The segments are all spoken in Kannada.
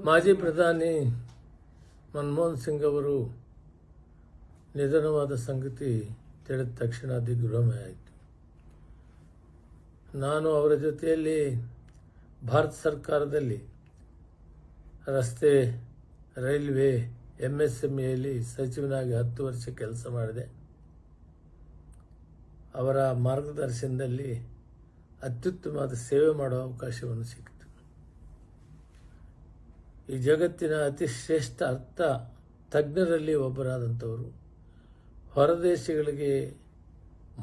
ಮಾಜಿ ಪ್ರಧಾನಿ ಮನಮೋಹನ್ ಸಿಂಗ್ ಅವರು ನಿಧನವಾದ ಸಂಗತಿ ತಿಳಿದ ತಕ್ಷಣ ದಿಗ್ಭ್ರಮೆ ಆಯಿತು. ನಾನು ಅವರ ಜೊತೆಯಲ್ಲಿ ಭಾರತ ಸರ್ಕಾರದಲ್ಲಿ ರಸ್ತೆ, ರೈಲ್ವೆ, MSMEಯಲ್ಲಿ ಸಚಿವನಾಗಿ 10 ವರ್ಷ ಕೆಲಸ ಮಾಡಿದೆ. ಅವರ ಮಾರ್ಗದರ್ಶನದಲ್ಲಿ ಅತ್ಯುತ್ತಮವಾದ ಸೇವೆ ಮಾಡುವ ಅವಕಾಶವನ್ನು ಸಿಕ್ಕಿತು. ಈ ಜಗತ್ತಿನ ಅತಿ ಶ್ರೇಷ್ಠ ಅರ್ಥ ತಜ್ಞರಲ್ಲಿ ಒಬ್ಬರಾದಂಥವರು, ಹೊರದೇಶಗಳಿಗೆ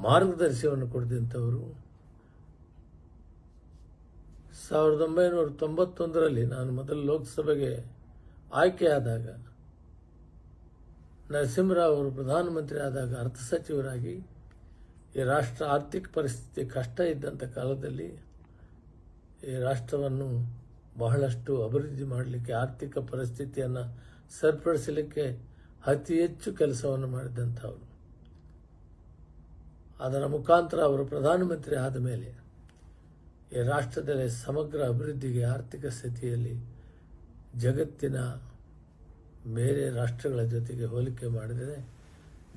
ಮಾರ್ಗದರ್ಶನವನ್ನು ಕೊಡಿದಂಥವರು. 1991ರಲ್ಲಿ ನಾನು ಮೊದಲು ಲೋಕಸಭೆಗೆ ಆಯ್ಕೆಯಾದಾಗ, ನರಸಿಂಹರಾವ್ ಅವರು ಪ್ರಧಾನಮಂತ್ರಿ ಆದಾಗ ಅರ್ಥ ಸಚಿವರಾಗಿ ಈ ರಾಷ್ಟ್ರ ಆರ್ಥಿಕ ಪರಿಸ್ಥಿತಿ ಕಷ್ಟ ಇದ್ದಂಥ ಕಾಲದಲ್ಲಿ ಈ ರಾಷ್ಟ್ರವನ್ನು ಬಹಳಷ್ಟು ಅಭಿವೃದ್ಧಿ ಮಾಡಲಿಕ್ಕೆ, ಆರ್ಥಿಕ ಪರಿಸ್ಥಿತಿಯನ್ನು ಸರಿಪಡಿಸಲಿಕ್ಕೆ ಅತಿ ಹೆಚ್ಚು ಕೆಲಸವನ್ನು ಮಾಡಿದಂಥವರು. ಅದರ ಮುಖಾಂತರ ಅವರು ಪ್ರಧಾನಮಂತ್ರಿ ಆದ ಮೇಲೆ ಈ ರಾಷ್ಟ್ರದಲ್ಲಿ ಸಮಗ್ರ ಅಭಿವೃದ್ಧಿಗೆ, ಆರ್ಥಿಕ ಸ್ಥಿತಿಯಲ್ಲಿ ಜಗತ್ತಿನ ಬೇರೆ ರಾಷ್ಟ್ರಗಳ ಜೊತೆಗೆ ಹೋಲಿಕೆ ಮಾಡಿದರೆ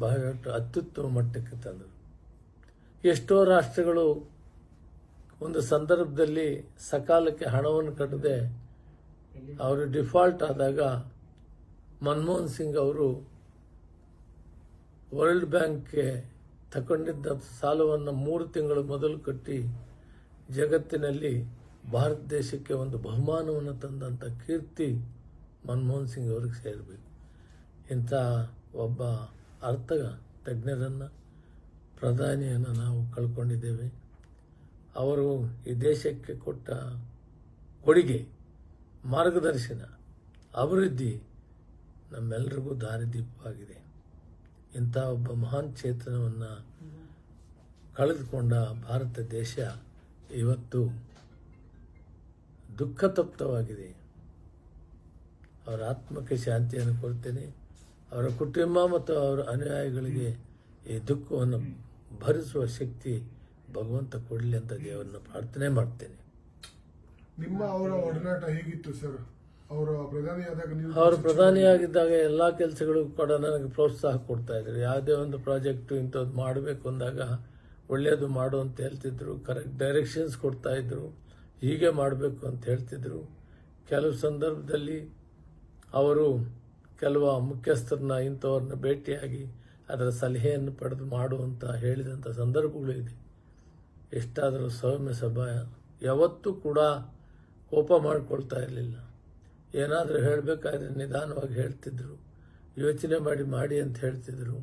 ಬಹಳಷ್ಟು ಅತ್ಯುತ್ತಮ ಮಟ್ಟಕ್ಕೆ ತಂದರು. ಎಷ್ಟೋ ರಾಷ್ಟ್ರಗಳು ಒಂದು ಸಂದರ್ಭದಲ್ಲಿ ಸಕಾಲಕ್ಕೆ ಹಣವನ್ನು ಕಟ್ಟದೆ ಅವರು ಡಿಫಾಲ್ಟ್ ಆದಾಗ ಮನಮೋಹನ್ ಸಿಂಗ್ ಅವರು ವರ್ಲ್ಡ್ ಬ್ಯಾಂಕ್ಗೆ ತಗೊಂಡಿದ್ದ ಸಾಲವನ್ನು 3 ತಿಂಗಳು ಮೊದಲು ಕಟ್ಟಿ ಜಗತ್ತಿನಲ್ಲಿ ಭಾರತ ದೇಶಕ್ಕೆ ಒಂದು ಬಹುಮಾನವನ್ನು ತಂದಂಥ ಕೀರ್ತಿ ಮನಮೋಹನ್ ಸಿಂಗ್ ಅವರಿಗೆ ಸೇರಬೇಕು. ಇಂಥ ಒಬ್ಬ ಅರ್ಥ ತಜ್ಞರನ್ನು, ಪ್ರಧಾನಿಯನ್ನು ನಾವು ಕಳ್ಕೊಂಡಿದ್ದೇವೆ. ಅವರು ಈ ದೇಶಕ್ಕೆ ಕೊಟ್ಟ ಕೊಡುಗೆ, ಮಾರ್ಗದರ್ಶನ, ಅಭಿವೃದ್ಧಿ ನಮ್ಮೆಲ್ಲರಿಗೂ ದಾರಿದೀಪವಾಗಿದೆ. ಇಂಥ ಒಬ್ಬ ಮಹಾನ್ ಚೇತನವನ್ನು ಕಳೆದುಕೊಂಡ ಭಾರತ ದೇಶ ಇವತ್ತು ದುಃಖತಪ್ತವಾಗಿದೆ. ಅವರ ಆತ್ಮಕ್ಕೆ ಶಾಂತಿಯನ್ನು ಕೊಡ್ತೇನೆ. ಅವರ ಕುಟುಂಬ ಮತ್ತು ಅವರ ಅನುಯಾಯಿಗಳಿಗೆ ಈ ದುಃಖವನ್ನು ಭರಿಸುವ ಶಕ್ತಿ ಭಗವಂತ ಕೊಡಲಿ ಅಂತ ದೇವರನ್ನ ಪ್ರಾರ್ಥನೆ ಮಾಡ್ತೇನೆ. ನಿಮ್ಮ ಅವರ ಒಡನಾಟ ಹೇಗಿತ್ತು ಸರ್? ಅವರು ಪ್ರಧಾನಿಯಾಗಿದ್ದಾಗ ಎಲ್ಲ ಕೆಲಸಗಳು ಕೂಡ ನನಗೆ ಪ್ರೋತ್ಸಾಹ ಕೊಡ್ತಾ ಇದ್ರು. ಯಾವುದೇ ಒಂದು ಪ್ರಾಜೆಕ್ಟು ಇಂಥದ್ದು ಮಾಡಬೇಕು ಅಂದಾಗ ಒಳ್ಳೆಯದು ಮಾಡು ಅಂತ ಹೇಳ್ತಿದ್ರು, ಕರೆಕ್ಟ್ ಡೈರೆಕ್ಷನ್ಸ್ ಕೊಡ್ತಾ ಇದ್ರು, ಹೀಗೆ ಮಾಡಬೇಕು ಅಂತ ಹೇಳ್ತಿದ್ರು. ಕೆಲವು ಸಂದರ್ಭದಲ್ಲಿ ಅವರು ಕೆಲವು ಮುಖ್ಯಸ್ಥರನ್ನ, ಇಂಥವ್ರನ್ನ ಭೇಟಿಯಾಗಿ ಅದರ ಸಲಹೆಯನ್ನು ಪಡೆದು ಮಾಡುವಂತ ಹೇಳಿದಂಥ ಸಂದರ್ಭಗಳು ಇದೆ. ಎಷ್ಟಾದರೂ ಸೌಮ್ಯ ಸಭಾ, ಯಾವತ್ತೂ ಕೂಡ ಕೋಪ ಮಾಡಿಕೊಳ್ತಾ ಇರಲಿಲ್ಲ. ಏನಾದರೂ ಹೇಳಬೇಕಾದ್ರೆ ನಿಧಾನವಾಗಿ ಹೇಳ್ತಿದ್ರು, ಯೋಚನೆ ಮಾಡಿ ಅಂತ ಹೇಳ್ತಿದ್ರು.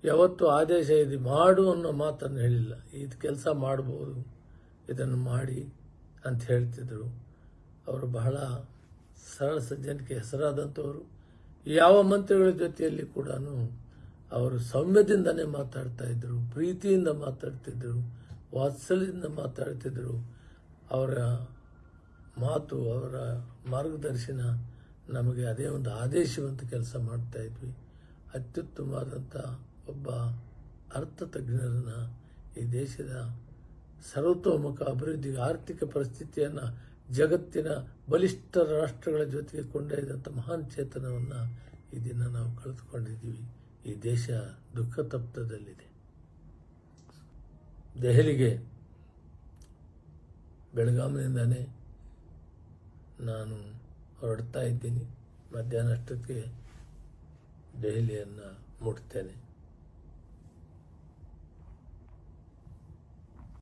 ಯಾವತ್ತೂ ಆದೇಶ ಇದೆ ಮಾಡು ಅನ್ನೋ ಮಾತನ್ನು ಹೇಳಿಲ್ಲ. ಇದು ಕೆಲಸ ಮಾಡ್ಬೋದು, ಇದನ್ನು ಮಾಡಿ ಅಂತ ಹೇಳ್ತಿದ್ರು. ಅವರು ಬಹಳ ಸರಳ ಸಜ್ಜನಿಕೆ ಹೆಸರಾದಂಥವರು. ಯಾವ ಮಂತ್ರಿಗಳ ಜೊತೆಯಲ್ಲಿ ಕೂಡ ಅವರು ಸೌಮ್ಯದಿಂದನೇ ಮಾತಾಡ್ತಾ ಇದ್ರು, ಪ್ರೀತಿಯಿಂದ ಮಾತಾಡ್ತಿದ್ರು, ವಾತ್ಸಲ್ಯದಿಂದ ಮಾತಾಡ್ತಿದ್ರು. ಅವರ ಮಾತು, ಅವರ ಮಾರ್ಗದರ್ಶನ ನಮಗೆ ಅದೇ ಒಂದು ಆದೇಶವಂತ ಕೆಲಸ ಮಾಡ್ತಾ ಇದ್ವಿ. ಅತ್ಯುತ್ತಮವಾದಂಥ ಒಬ್ಬ ಅರ್ಥ ತಜ್ಞರನ್ನು, ಈ ದೇಶದ ಸರ್ವತೋಮುಖ ಅಭಿವೃದ್ಧಿಗೆ, ಆರ್ಥಿಕ ಪರಿಸ್ಥಿತಿಯನ್ನು ಜಗತ್ತಿನ ಬಲಿಷ್ಠ ರಾಷ್ಟ್ರಗಳ ಜೊತೆಗೆ ಕೊಂಡೊಯ್ದಂಥ ಮಹಾನ್ ಚೇತನವನ್ನು ಈ ದಿನ ನಾವು ಕಳೆದುಕೊಂಡಿದ್ದೀವಿ. ಈ ದೇಶ ದುಃಖ ತಪ್ತದಲ್ಲಿದೆ. ದೆಹಲಿಗೆ ಬೆಳಗಾವಿನಿಂದನೇ ನಾನು ಹೊರಡ್ತಾ ಇದ್ದೀನಿ. ಮಧ್ಯಾಹ್ನ ಅಷ್ಟೊತ್ತಿಗೆ ದೆಹಲಿಯನ್ನು ಮುಟ್ತೇನೆ.